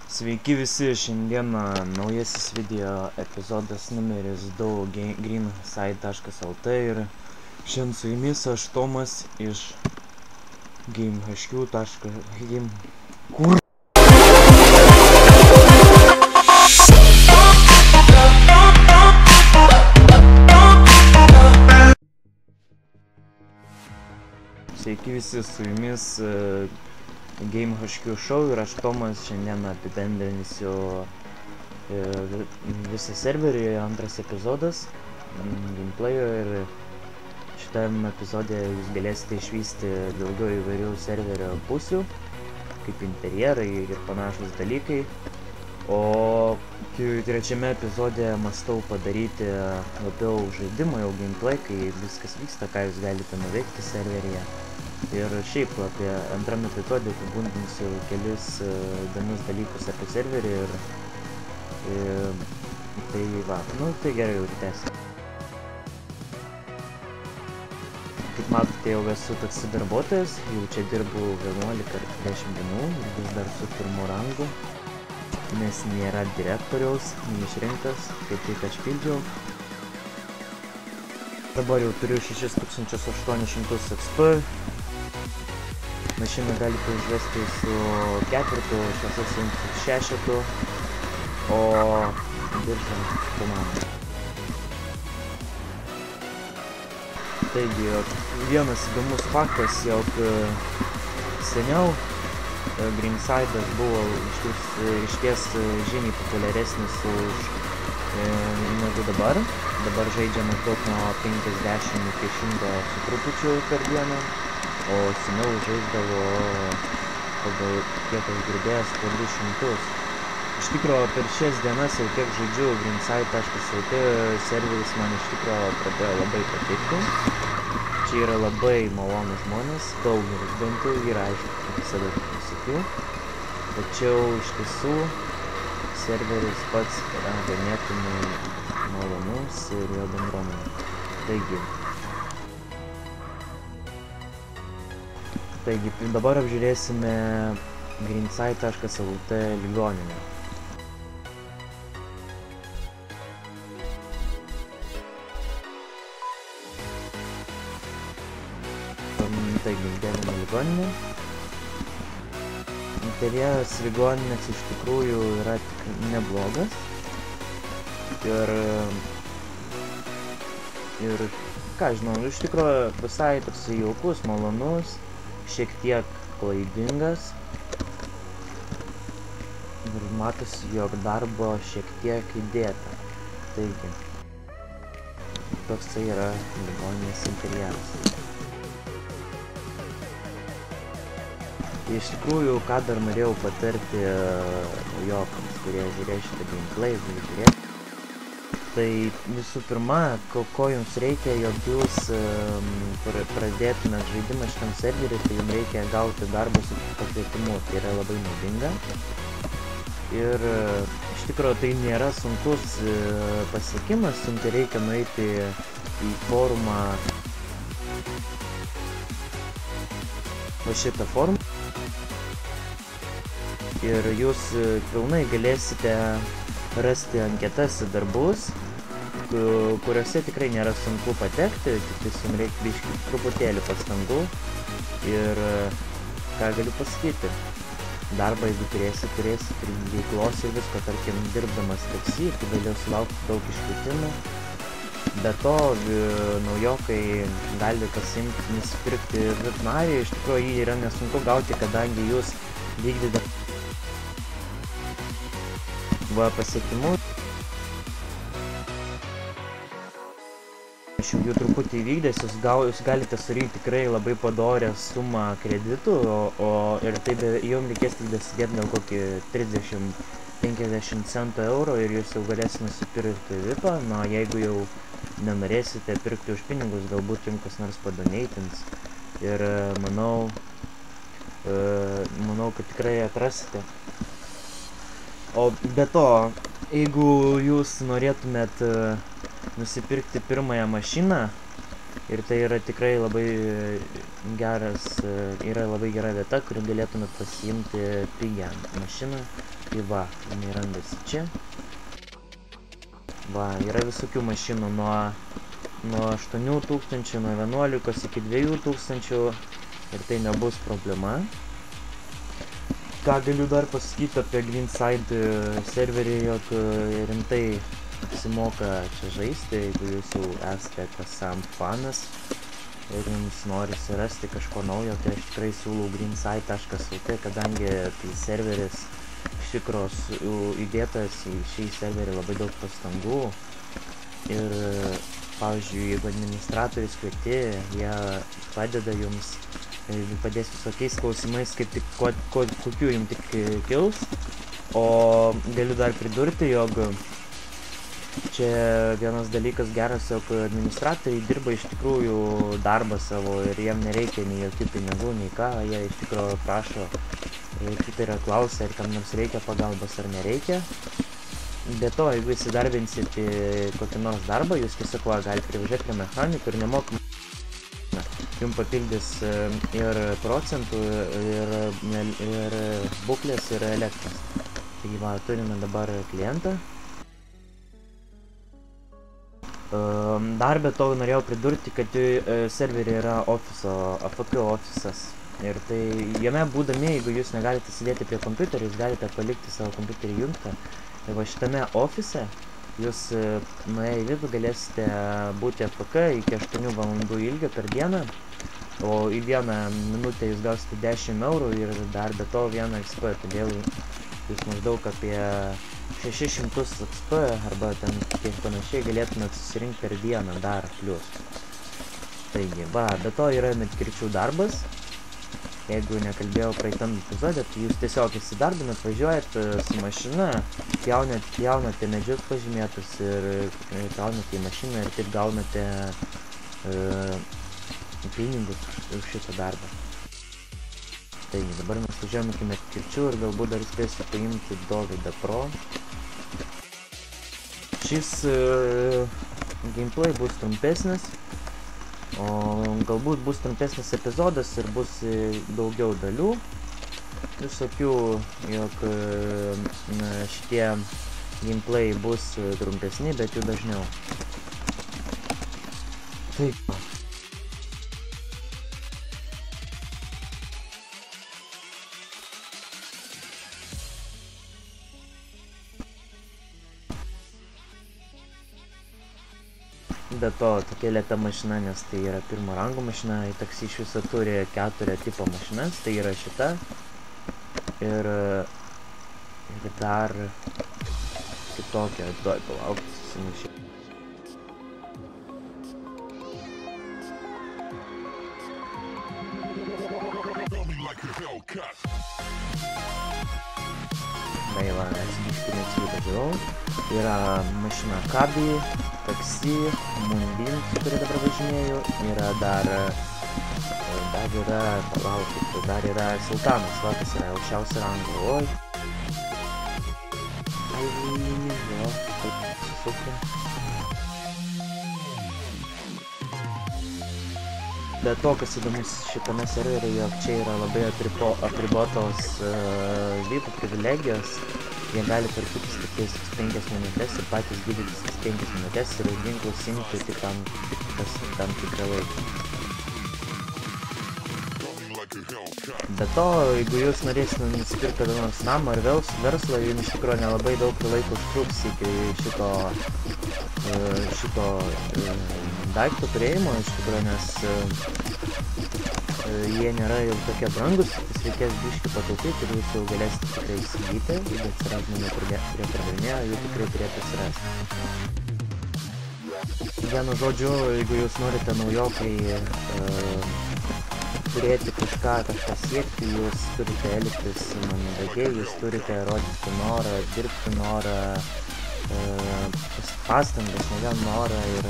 Sveiki visi, šiandieną naujasis video epizodas numeris 2 greenside.lt ir šiandien su jumis aš Tomas iš GameHQ.game. Kur? Sveiki visi, su jumis GameHQ show ir aš Tomas. Šiandien apibendrinsiu visą serverį, antras epizodas gameplayo, ir šitam epizode jūs galėsite išvysti daugiau įvairių serverio pusių, kaip interjerai ir panašus dalykai. O trečiame epizode mąstau padaryti labiau žaidimą, jau gameplay, kai viskas vyksta, ką jūs galite nuveikti serveryje. Ir šiaip apie antrame epizode apibūdinsiu kelis įdomius dalykus apie serverį ir tai va, tai gerai, jau tęsiu. Kaip matote, jau esu taksi darbuotojas, jau čia dirbu 11 ar 10 dienų, vis dar su pirmu rangu, nes nėra direktoriaus, neišrinktas, kaip tik aš pildžiau. Dabar jau turiu 6800 XP. Mašiną galite užvesti su 4, šviesas su 6, o diržą komandą. Taigi, vienas įdomus faktas, jog seniau Greenside'as buvo išties žymiai populiaresnis negu dabar. Dabar žaidžia maždaug nuo 50 iki 100 su trupučiu per dieną, o seniau žaisdavo pagal kiek aš girdėjęs po 200. Iš tikro, per šias dienas jau kiek žaidžiu greenside.lt, serveris man iš tikro pradėjo labai patikti. Čia yra labai malonus žmonės, daugelis bent jau yra, aišku, visada visokių. Tačiau iš tiesų serveris pats yra ganėtinai malonus ir jo bendruomenė. Taigi, dabar apžiūrėsime greenside.lt ligoninę. Taigi, įdėmime ligoninę. Interjeras ligoninės iš tikrųjų yra tik neblogas. Ir ką žinau, iš tikrųjų visai toks jaukus, malonus, šiek tiek klaidingas. Ir matosi, jog darbo šiek tiek įdėta. Taigi, toks tai yra ligoninės interjeras. Iš tikrųjų, ką dar norėjau patarti naujokams, kurie žiūrėjo šitą gameplay, tai visų pirma, ko jums reikia, jog jūs pradėtumėt žaidimą šitam serveriui, tai jums reikia gauti darbą su pakvietimu, tai yra labai naudinga. Ir iš tikrųjų tai nėra sunkus pasiekimas, jums reikia nueiti į forumą, šitą forumą, ir jūs pilnai galėsite rasti anketas į darbus, kuriuose tikrai nėra sunku patekti, tik jums reikia biškį truputėlį pastangų. Ir ką galiu pasakyti, darbą jeigu turėsit ir veiklos ir visko, tarkim, dirbdamas taksi, tai vėliau sulaukti daug iškvietimų. Be to, naujokai gali pasiimti, nusipirkti VIP narį, iš tikrųjų jį yra nesunku gauti, kadangi jūs vykdėte pasiekimus. Aš jau truputį įvykdęs, jūs galite surinkti tikrai labai padorę sumą kreditų, ir tai jums reikės tik dasidėti gal kokį 30-50 centų euro ir jūs jau galėsite nusipirkti VIPą. Na, jeigu jau nenorėsite pirkti už pinigus, galbūt jums kas nors padoneitins. Ir manau, kad tikrai atrasite. O be to, jeigu jūs norėtumėt nusipirkti pirmąją mašiną, Ir tai yra tikrai labai labai gera vieta, kuri galėtumėt pasiimti pigią mašiną. Tai va, jinai randasi čia. Va, yra visokių mašinų nuo 8000, nuo 11 iki 2000 ir tai nebus problema. Ką galiu dar pasakyti apie Greenside serverį, jog rimtai apsimoka čia žaisti, jeigu jūs jau esate Kasam fanas ir jums norisi rasti kažko naujo, tai aš tikrai siūlau greenside.lt, kadangi tai serveris iš tikrųjų įdėtas į šį serverį labai daug pastangų ir, pavyzdžiui, jeigu administratorius kvieti, jie padeda jums, padės visokiais klausimais, kaip tik kokių jums tik kils, o galiu dar pridurti, jog čia vienas dalykas geras, jog administratoriai dirba iš tikrųjų darbą savo ir jiem nereikia nei jokių pinigų, nei ką, jie iš tikrųjų prašo, Twitterio klausia, ar kam nors reikia pagalbos ar nereikia. Be to, jeigu įsidarbinsit į kokį nors darbą, jūs tiesiog galite privažiuoti prie mechanikų ir nemokamai jums papildys ir procentų, ir būklės, ir elektros. Taigi va, turime dabar klientą. Dar be to norėjau pridurti, kad serverį yra AFK ofisas. Ir tai jame būdami, jeigu jūs negalite sėdėti prie kompiuterio, jūs galite palikti savo kompiuterį jungtą. Ir va šitame ofise jūs nuėję į vidų galėsite būti AFK iki 8 valandų ilgio per dieną, o į 1 minutę jūs gausite 10 eurų ir dar be to 1 XP, todėl jūs maždaug apie 600 XP arba ten kiek panašiai galėtumėt susirinkti per dieną dar plius. Taigi, va, be to yra medkirčių darbas. Jeigu nekalbėjau praeitam epizode, tai jūs tiesiog įsidarbinat, važiuojat su mašina, pjaunate medžius pažymėtus ir kraunate į mašiną ir taip gaunate pinigus už šitą darbą. Taigi, dabar mes važiuojame iki medkirčių ir galbūt dar spėsiu paimti Dovydą Pro. Šis gameplay bus trumpesnis. O galbūt bus trumpesnis epizodas ir bus daugiau dalių visokių, jog šitie gameplay bus trumpesni, bet jų dažniau. Taip. Be to, tokia lėta mašina, nes tai yra pirmo rango mašina, taksi iš viso turi 4 tipo mašinas, tai yra šita ir dar kitokia, duoj palaukti, susimušė. Gaila, nes biškį neatsivažiavau. Yra mašina Kabi, taksi, Moonbeam, su kuria dabar važinėju. Yra dar yra Sultanas, va, kas yra aukščiausia rango. Oi. Ai, jo, taip susukti. Be to, kas įdomus šitame serveryje, jog čia yra labai apribotos VIP privilegijos. Jie gali tvarkytis tik 5 minutės ir patys gydytis 5 minutės ir ginklus imti tik tam tikrą laiką. Be to, jeigu jūs norėsite nusipirkti kada nors namą ar verslą, jums iš tikrųjų nelabai daug laiko užtruks iki šito daikto turėjimo, iš tikrųjų, nes jie nėra jau tokie brangus, vis reikės biškį pataupyti ir jūs jau galėsite tikrai įsigyti, jeigu atsiras žmonių, kurie pardavinėjo, jų tikrai turėtų atsirasti. Vienu žodžiu, jeigu jūs norite naujokai turėti kažką siekti, jūs turite elgtis mandagiai, jūs turite rodyti norą, dirbti norą, pastangas, ne vien norą ir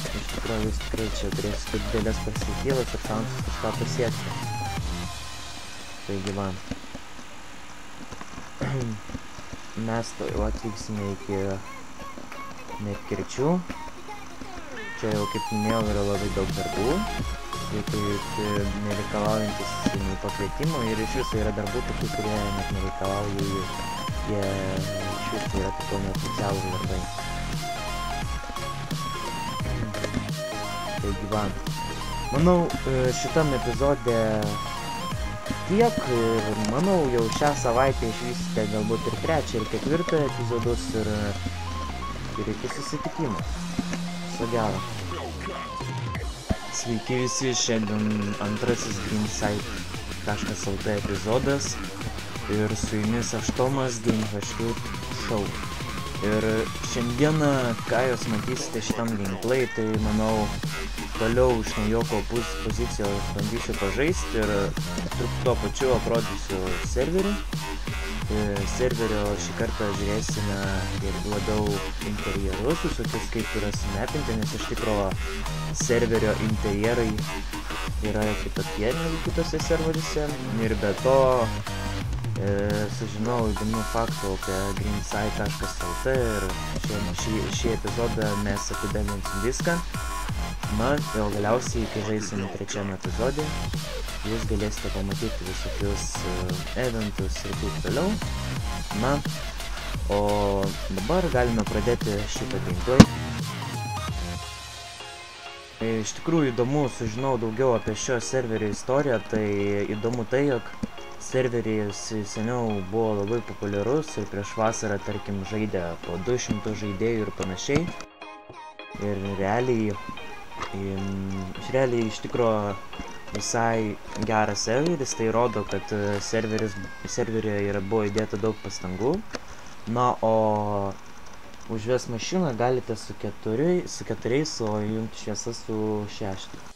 iš tikrųjų jūs tikrai čia turėsite didelės perspektyvas ir šansus kažką pasiekti. Taigi va. Mes to jau atvyksime iki medkirčių. čia jau, kaip minėjau, yra labai daug darbų, nereikalaujantis nei pakvietimo, ir iš viso yra darbų tokių, kurie net nereikalauja jų, jie iš viso yra tipo neoficialūs darbai. Taigi va, manau, šitam epizode tiek, ir manau, jau šią savaitę išvysite galbūt ir 3. ir 4. epizodus, ir iki susitikimo. Viso gero. Sveiki visi, šiandien antrasis Greenside.lt epizodas, ir su jumis aš Tomas, GameHQ Show. Ir šiandieną, ką jūs matysite šitam gameplay, tai manau, toliau iš naujoko pozicijos bandysiu pažaisti ir tuo pačiu aprodysiu serverį. Serverio šį kartą žiūrėsime labiau interjerus, visokius kaip yra sumepinti, nes iš tikro serverio interjerai yra kitokie negu kitose serveriuose. Ir be to sužinau įdomių faktų apie Greenside.lt, ir šį epizodą mes apibendrinsim viską. Na, jau galiausiai, kai žaisim 3. epizode, jūs galėsite pamatyti visokius eventus ir taip toliau. Na, o dabar galime pradėti šitą gameplay. Iš tikrųjų įdomu sužinau daugiau apie šio serverio istoriją, tai įdomu tai, jog serveris seniau buvo labai populiarus ir prieš vasarą, tarkim, žaidė po 200 žaidėjų ir panašiai. Ir realiai iš tikro visai geras serveris, tai rodo, kad serveryje buvo įdėta daug pastangų. Na, o užvest mašiną galite su 4, o jungti šviesas su 6.